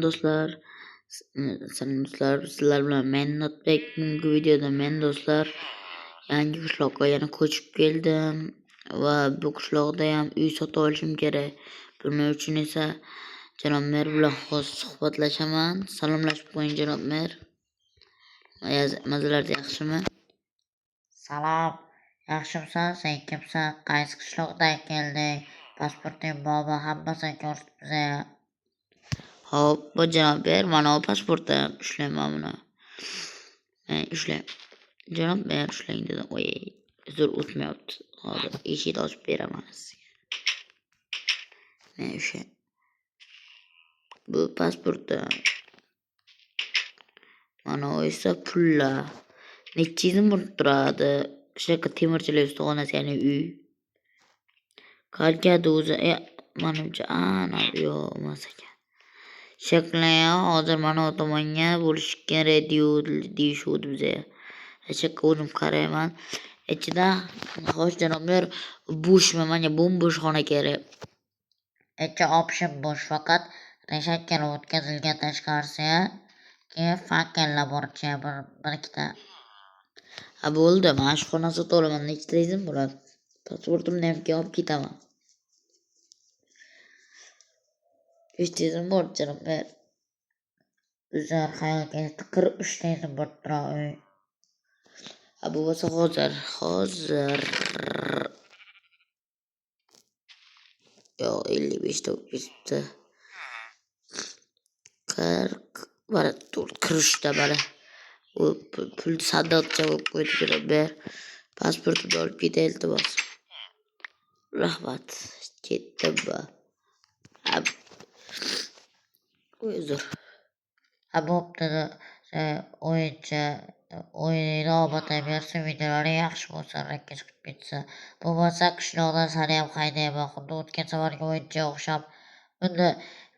Do'stlar, salom do'stlar, sizlar bilan men Notbek. Bugungi videoda men do'stlar yangi qishloqqa yana ko'chib keldim va bu qishloqda ham uy sotib olishim kerak. Buning uchun esa janob mer bilan hozir suhbatlashaman. Salomlashib qo'ying janob mer. Mazalar yaxshimi? Salom, yaxshimisan? Sen kimsan? Qaysi qishloqdan kelding? Pasporting bormi? Hammasini ko'rsatib biza. Hop, bu janob mer, mana bu pasportim. Ushlayman buni. Ushlang. Janob mer, ushlang dedim. Voy, uzr o'tmayapti. Hozir eshikni ochib beraman sizga. O'sha. Bu pasportim. Mana bu esa pullar. Necha yil bo'lib turadi? Shunaqa temirchilar ustaxonasi, ya'ni uy. Qanchadi o'zi? Menimcha ana yo'q emas ekan. Shaklan hozir mana bu tomonga bo'lishi kerak deyishuvdi bizga. Shakka o'zim qarayman. Ichida xo'sh janob mer, bo'shmi? Menga bo'sh xona kerak. Ichi option bo'sh, faqat reshakkalar o'tkazilgan tashqarisi. Keyin fakellar boricha bir ikkita. Ha bo'ldi, mana shu xonani sotib olaman. Nechta izim bo'ladi? Pasportimni ham olib ketaman. 5 izim bor janob mer. Bizlar xayol keldi 43 ta izim bor turadi. Ha bu bo'lsa hozir. Yo'q, 55 ta bo'lib ketibdi. 40 mana 43 ta mana. U pul sandiqcha bo'lib qo'ydi janob mer. Pasportimni olib ketay iltimos. Rahmat. Ketdim men. Uzr. Ha bo'pti. O'yinni obotaversin, videolari yaxshi bo'lsa, rakka chiqib ketsa. Bo'lmasa qishloqdan sani ham haydayman. Xuddi o'tgan safargi o'yinchiga o'xshab. Bunda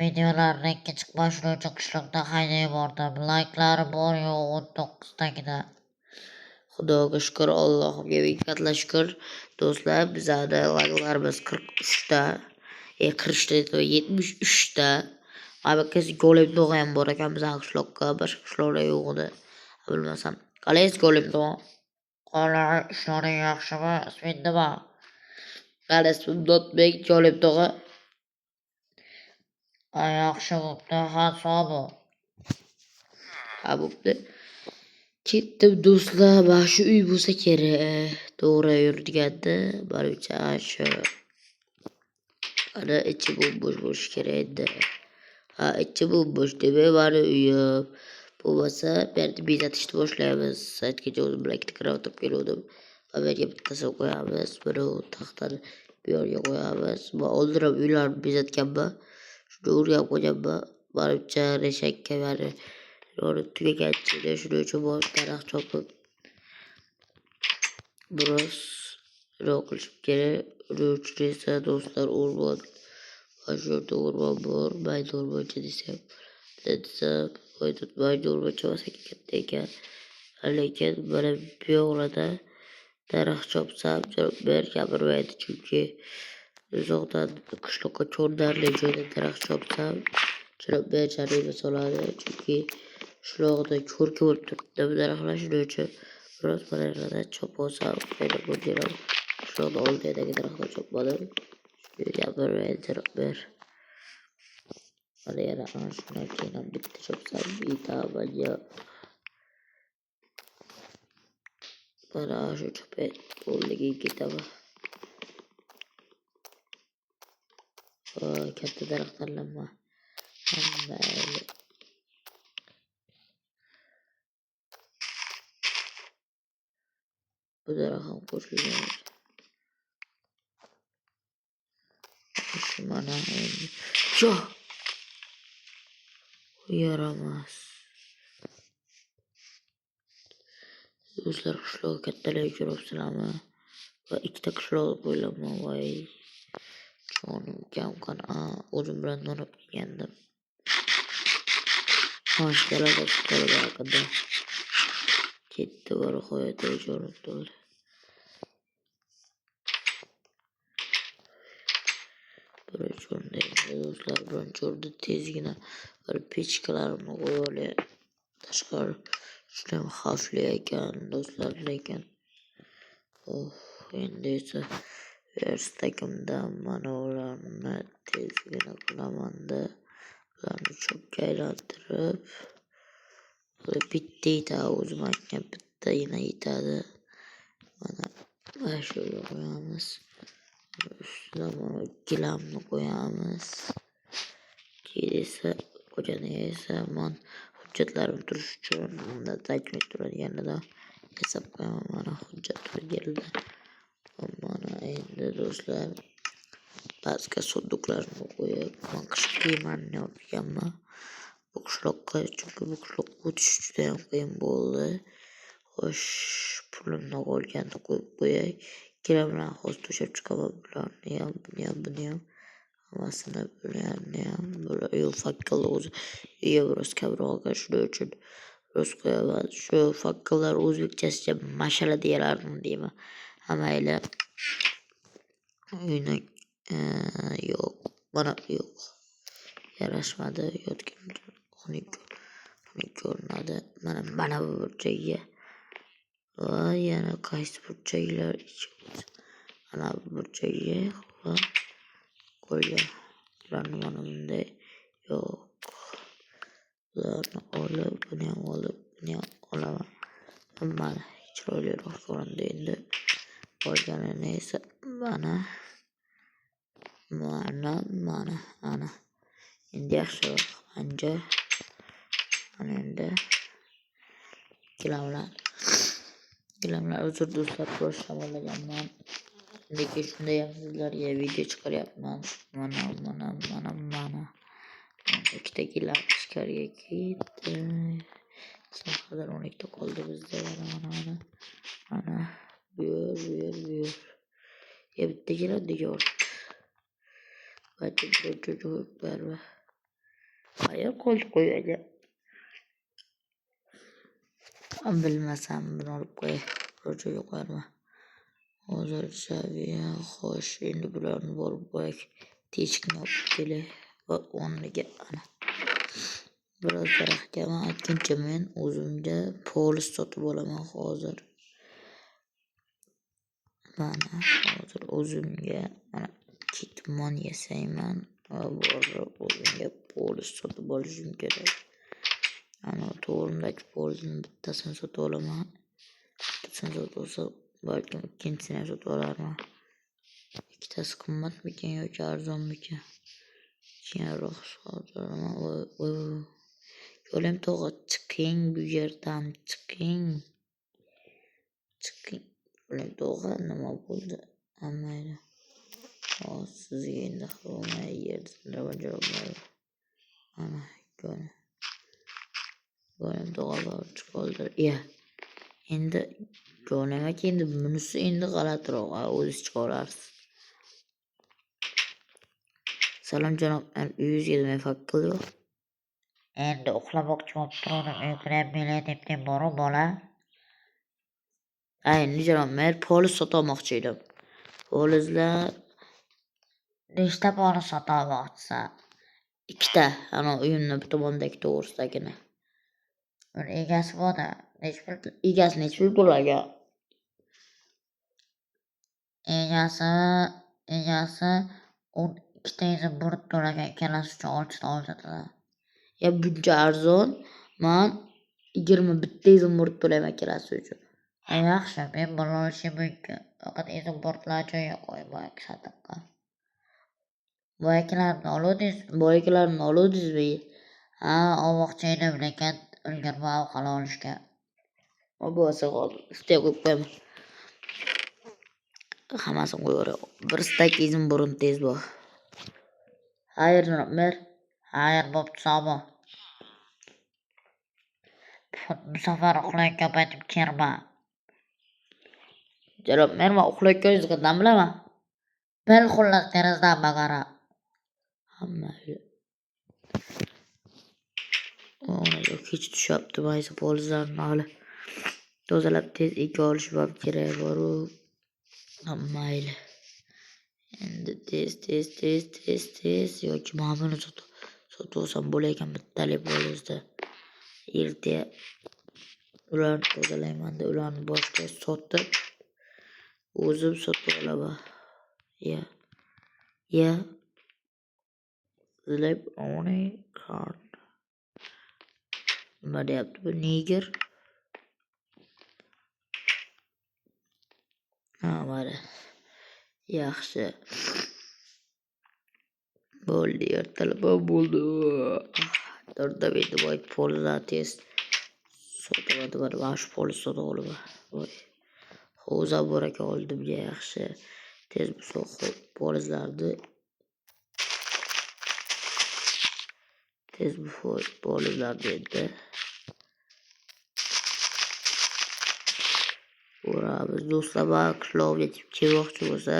videolar rakka chiqmash uchun qishloqdan haydab yubordim. Layklari bor yo'q 19 tagida. Xudoga shukr, Allohimga ming qatla shukr. Do'stlar, bizada layklarimiz 43 ta. 43 ta, 73 ta. Abakasi golib dog'i ham bor ekan bizning qishloqqa, boshqa qishloqda yo'q edi. Bilmasam. Qalaysiz golib dog'i? Qolari ishlaring yaxshimi? Isming nima? Meni ismim Notbek, golib dog'i. Yaxshi bo'pti. Ha, sog' bo'l. Ha bo'pti. Ketdim do'stlar, mana shu uy bo'lsa kerak. To'g'ri yurganda, menimcha shu. Ana ichi bo'sh bo'lishi kerak edi. Ha, ichi bo'sh demak, mani uyim. Bo'lmasa, bu yerda bezatishni boshlaymiz. Saytgacha o'zim bilan ikkita kirib o'tirib kelgandim. Va bu yerga bittasini qo'yamiz. Buni taxtani bu yerga qo'yamiz. Men oldin ham uylarni bezatganman. Shuni o'rganib qo'yganman. Menimcha reshakka mani tugaganchida, shuning uchun bosh daraxt chopib biroz qilishim kerak. Uning uchun esa do'stlar o'rmon. Mana shu yerda o'rmon bor. Mayda o'rmoncha desam. Mayda o'rmoncha emas ekan, katta ekan. Lekin mana bu yoqlarda daraxt chopsam janob mer gapirmaydi, chunki uzoqdan qishloqqa cho'ndarli joyda daraxt chopsam janob mer jarima soladi, chunki qishloqda ko'rki bo'lib turibdi bu daraxtlar. Shuning uchun biroz mana yerlardan chopib olsam foyda bo'ladi. Qishloqni oldidagi daraxtlar chopmadim. Shuni gapirmaydi janob mer. Mana yana ana shundan keyin ham bitta chopsam yetaman. Mana shu chopib o'rniga ketaman. Katta daraxt tanlama. Mayli. Bu daraxt ham qo'shilgan. Shu mana endi. Yaramas. Do'stlar, qishloq kattalar uchrab sizlarmi? Va ikkita qishloq bo'ylaman. Voy. Jonim kam qana. O'zim bilan non olib kelgandim. Xo'shlar, haqida. Ketdi va nihoyatda jonim to'ldi. Buning uchun do'stlar, birinchi o'rinda tezgina bir pechkalarimni qo'yib olay. Tashqari judayam xavfli ekan do'stlar, lekin endi esa verstakimdan mana ularni tezgina qilamanda ularni cho'pga aylantirib bitta yetadi, o'zim aytgan bittagina yetadi. Mana shuga qo'yamiz, ustidan mana gilamni qo'yamiz. Keyin esa ko'chani esa man hujjatlarim turish uchun unda takmil turadiganida yasab qo'yaman. Mana hujjat turganda. Mana endi do'stlar pastga soduklarni qo'yib man qishloqmanni yopganman. Bu qishloqqa, chunki bu qishloqqa o'tish juda ham qiyin bo'ldi. Xo'sh, pulimni qolganini qo'yib qo'yay. Kelar bilan hozir to'shab chiqaman bularni ham, buni ham. Hammasini bularni ham. Bular fakkel o'zi biroz kamroq ekan, shuning uchun biroz qo'yaman. Shu fakkellar o'zbekchasiga mashala deyalarmi deyman. Mayli. Uyni yo'q, mana yo'q. Yarashmadi, yotgan xunuk ko'rinadi. Mana bu burchagiga va yana qaysi burchaklar mana bu burchagiga va qo'ygan. Ularni mana bunday yo'q. Ularni olib, buni ham olib, buni ham olaman. Mana chiroyliroq ko'rindi endi. Qolganini esa mana endi yaxshiroq anja. Mana endi gilamlar uzr do'stlar, biroz shamollaganman. Lekin shunda ham sizlarga video chiqaryapman. Mana ikkita gilam ichkariga ketdi. Hozir 12 qoldi bizda. Mana bu yer. Bitta gilam nega olibdi? Balki birinchi jo'q barba. Qayer qoldi qo'ygan? Bilmasam, buni olib qo'yay. Bir joyga qo'yarman. Hozircha xo'sh, endi bularni borib qo'yay. Teshikni olib kelay va o'rniga ana. Biroz daraxtga man aytguncha men o'zimga polis sotib olaman hozir. Mana hozir o'zimga mana ketmon yasayman va borib o'zimga polis sotib olishim kerak. Ana to'g'rimdagi polisni bittasini sotib olaman. Bittasini sotib olsam, balki ikkinchisini ham sotib olarman. Ikkitasi qimmatmikan yoki arzonmikan? Keyinroq sotaman. Yo'lim tog'a, chiqing bu yerdan, chiqing. Yo'lim tog'a, nima bo'ldi? Mayli. Hozir sizga endi xabar yerda mana yo'lim tog'a qoldi. Endi jo'namaki, endi bunisi endi g'alatiroq, o'zingiz chiqarasiz. Salom janob, uyingizga nima fakkel yo'q? Endi uxlamoqchi bo'lib turdim, uyqudan belay deb boru bola. Endi janob, men polis sotmoqchi edim. Polislar Nechta polis sotmoqchisan? ikkita, ana uyimni bir tomondagi to'g'risidagini. Uni egasi borda. Egasi necha pul to'lagan? Egasi 12 ta burut to'lagan, ikkalasi uchun 6 ta olsatadi. Buncha arzon. Men 21 burut to'layman ikkalasi uchun. Yaxshi, men buni olishim mumkin. Faqat burutlar joyiga qo'yib sotibqa. Boyakilarni oluvdingizmi? Olmoqchi edim, lekin ulgurmay qala olishga. Bo'lsa hozir ustga qo'yib qo'yaman. Hammasini qo'yaver. Bir stak burun tez bor. Xayr janob mer. Xayr, bo'pti, sog' bo'l. Bu safar uxlayotgan paytim kirma. Janob mer, men uxlayotganingizni qanday bilaman? Bil xullas derazadan baqara. Mayli. Kech tushyapti, maysa polislarni hali tozalab tez eka olishim ham kerak boru. Mayli. Endi tez yoki ma'muni sotib olsam bo'lar ekan bittalik bo'lsa. Erta ularni tozalayman-da, ularni boshqa sotib o'zim sotib olaman. Yeah. Sleep on a card. Nima deyapti bu niger? Ha, mana. Yaxshi. Bo'ldi, ertalab bo'ldi. To'rtta bitta voy pollar tez sotib oladi, mana shu polni sotib olaman. Voy. Hozir bor ekan oldimga yaxshi. Tez bu so'q pollarni tez bu pollarni endi uramiz. Do'stlar, bak qishlog'imga kelmoqchi bo'lsa,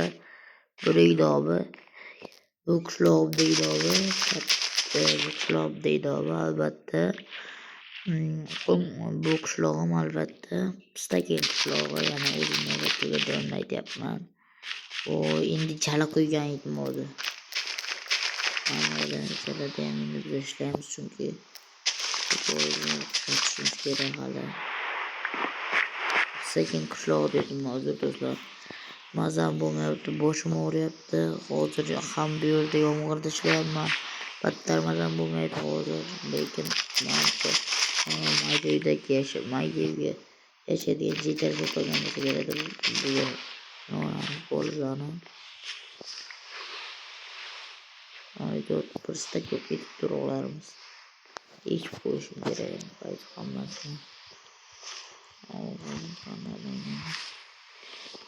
buning nomi bu qishlog'imning nomi albatta. Bu qishlog'im albatta Stakin qishlog'i, yana o'zimni aytib aytyapman. Endi chala qo'ygan edim hozir. Mana chalada ham endi biz ishlaymiz, chunki qatishimiz kerak hali. Stakin qishlog'i dedim hozir do'stlar. Mazam bo'lmayapti, boshim og'riyapti. Hozir ham bu yerda yomg'irda ishlayapman. Battar mazam bo'lmaydi hozir, lekin mayda uydagi yashaydigan jitar sotolgan bo'lsa keladi bugun pollarni. Ayda bir stak yo'q ketib turiblarimiz. Ichib qo'yishim kerak qaysi hammasini.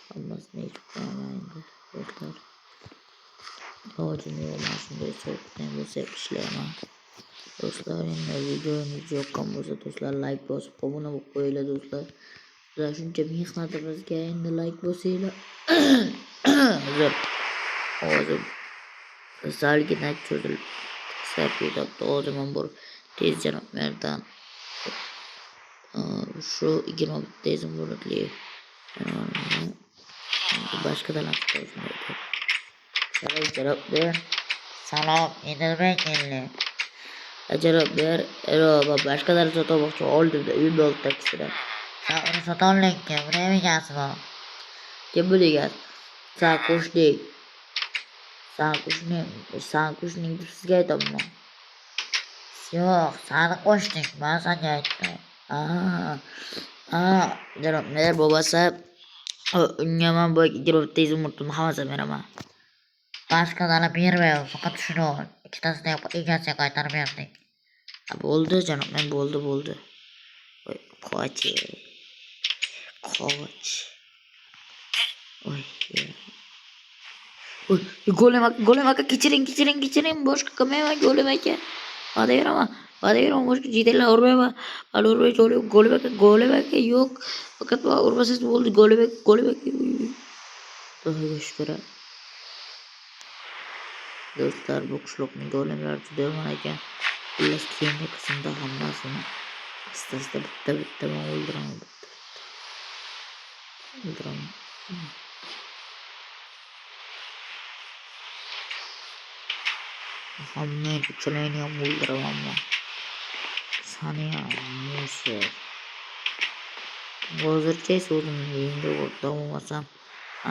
Hammasini ichib qo'yaman endi do'stlar. Ilojim yo'q, mana shunday sovuqdan bo'lsa ishlayman. Do'stlar, endi videomiz yoqqan bo'lsa do'stlar like bosib obuna bo'lib qo'yinglar do'stlar. Bizlar shuncha mehnatimizga endi like bosinglar. Hozir salgina cho'zilib sarfiyapti. Hozir men bir tez janob merdan shu 20 tezim bo'ladi. Boshqadan aytib janob ber. Salom, Idilbek keldi. Janob ber. Boshqadan sotmoqchi oldimda uyimda o'tiribdi. Sen uni sotolmaysan, buraya egasi bor. Kim bu degan? San qo'shning deb sizga aytaman. Yo'q, seni qo'shdik, men senga aytdim. Janob mer bo'lmasa unga men bu 20 tezim unutdim, hammasini beraman. Boshqalarga bermayman, faqat shuni ol. Ikkitasini egasiga qaytarib berdik. Bo'ldi janob men, bo'ldi. Voy, qoch. Go'lim aka, kechiring, boshqa qilmayman Go'lim aka. Va'da beraman, boshqa jitarlar urmayman. Hali urmay Go'lim aka yo'q. Faqat urmasangiz bo'ldi Go'lim aka. Xudoga shukr. Do'stlar, bu qishloqning go'limlari juda yomon ekan. Xullas keyingi qismda hammasini asta bitta men o'ldiraman. Hamma uchalarini ham o'ldiraman men. Sani ham musa. Hozircha o'zimni uyimda o'rtam olmasam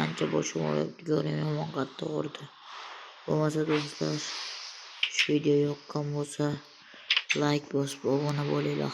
ancha boshim og'riyapti. Go'lim yomon qattiq urdi. Bo'lmasa do'stlar, shu video yoqqan bo'lsa like bosib obuna bo'linglar.